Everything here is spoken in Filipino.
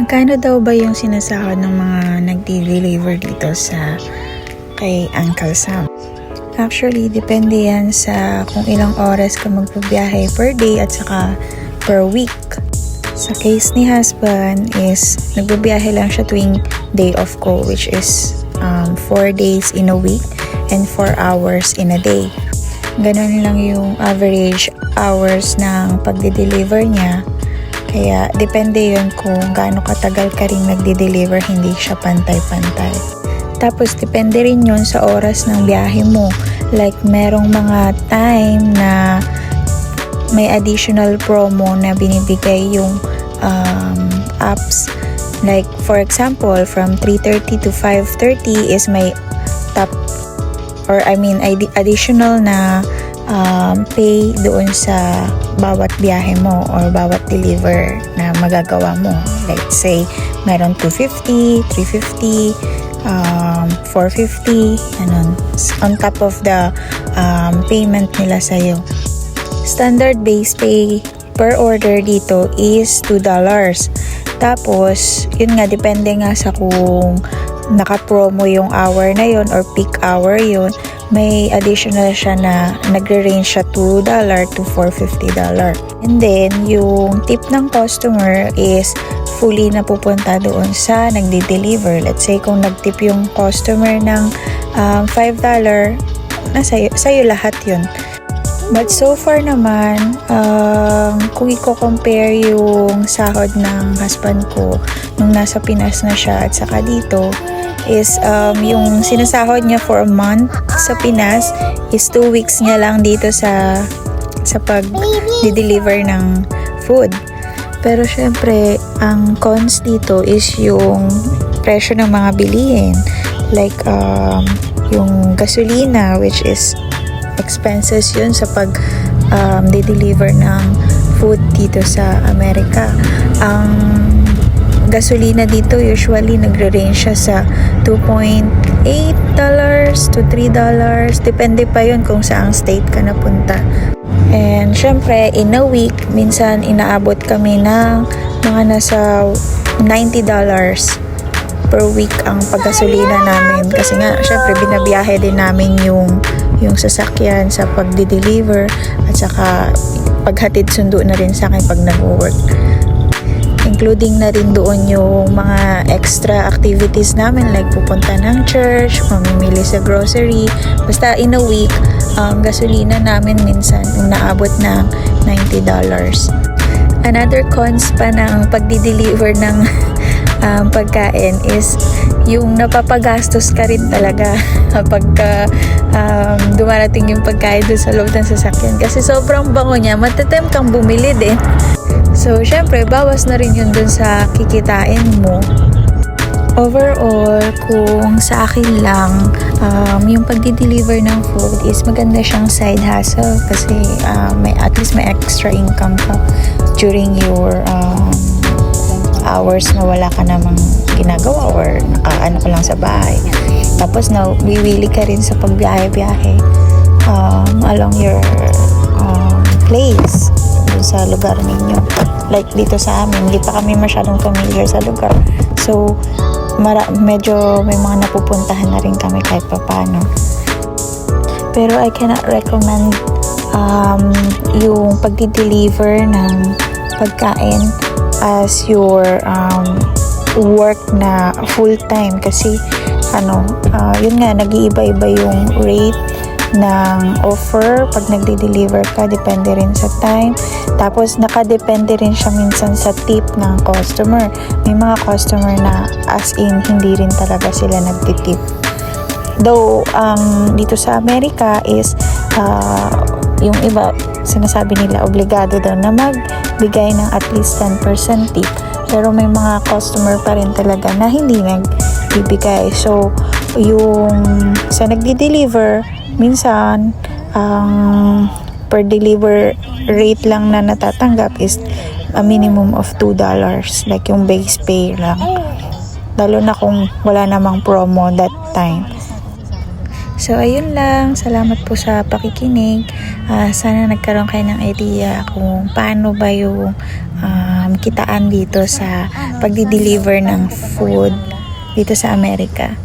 Magkano daw ba yung sinasahod ng mga nagdi-deliver dito sa kay Uncle Sam? Actually, depende yan sa kung ilang oras ka magbabiyahe per day at saka per week. Sa case ni husband is nagbabiyahe lang siya tuwing day off ko, which is 4 days in a week and 4 hours in a day. Ganun lang yung average hours ng pagde-deliver niya. Kaya, depende yun kung gaano katagal ka rin nagde-deliver, hindi siya pantay-pantay. Tapos, depende rin yun sa oras ng biyahe mo. Like, merong mga time na may additional promo na binibigay yung apps. Like, for example, from 3:30 to 5:30 is may additional na pay doon sa bawat biyahe mo or bawat deliver na magagawa mo. Let's say, meron 250, 350, 450, ganun. On top of the payment nila sa'yo. Standard base pay per order dito is $2. Tapos, yun nga, depende nga sa kung naka-promo yung hour na yun or peak hour yun, may additional siya na nagre-range siya $2 to $450. And then, yung tip ng customer is fully napupunta doon sa nagdi-deliver. Let's say, kung nag-tip yung customer ng $5, sa'yo lahat yun. But so far naman, kung i-compare yung sahod ng husband ko nung nasa Pinas na siya at saka dito, is yung sinasahod niya for a month sa Pinas is 2 weeks niya lang dito sa pag-deliver ng food. Pero syempre, ang cons dito is yung presyo ng mga bilihin. Like, yung gasolina, which is expenses yun sa pag-deliver ng food dito sa Amerika. Ang gasolina dito usually nagre-range siya sa $2.8 to $3. Depende pa yun kung saang state ka napunta. And syempre, in a week, minsan inaabot kami ng mga nasa $90 per week ang paggasolina namin. Kasi nga, syempre, binabiyahe din namin yung sasakyan sa pagdi-deliver at saka paghatid sundo na rin sa akin pag nag-work. Including na rin doon yung mga extra activities namin like pupunta ng church, mamimili sa grocery. Basta in a week, ang gasolina namin minsan naabot ng $90. Another cons pa ng pagdi-deliver ng pagkain is yung napapagastos ka rin talaga kapag dumarating yung pagkain doon sa loob ng sasakyan. Kasi sobrang bango niya, matatem kang bumili din. So, syempre, bawas na rin yun dun sa kikitain mo. Overall, kung sa akin lang, yung pagdi-deliver ng food is maganda siyang side hustle kasi at least may extra income ka during your hours na wala ka namang ginagawa or nakaano ka lang sa bahay. Tapos, wiwili ka rin sa pagbiyahe-biyahe along your place sa lugar ninyo. Like dito sa amin, hindi pa kami masyadong familiar sa lugar. So, medyo may mga napupuntahan na rin kami kahit papano. Pero I cannot recommend yung pagdi-deliver ng pagkain as your work na full-time kasi yun nga, nag-iiba-iba yung rate ng offer pag nagde-deliver ka, depende rin sa time. Tapos nakadepende rin siya minsan sa tip ng customer. May mga customer na as in hindi rin talaga sila nagtitip. Though dito sa Amerika is yung iba sinasabi nila obligado daw na magbigay ng at least 10% tip. Pero may mga customer pa rin talaga na hindi nagbibigay. So yung sa nagde-deliver, minsan, ang per deliver rate lang na natatanggap is a minimum of $2. Like yung base pay lang. Lalo na kung wala namang promo that time. So, ayun lang. Salamat po sa pakikinig. Sana nagkaroon kayo ng idea kung paano ba yung kitaan dito sa pagdi-deliver ng food dito sa Amerika.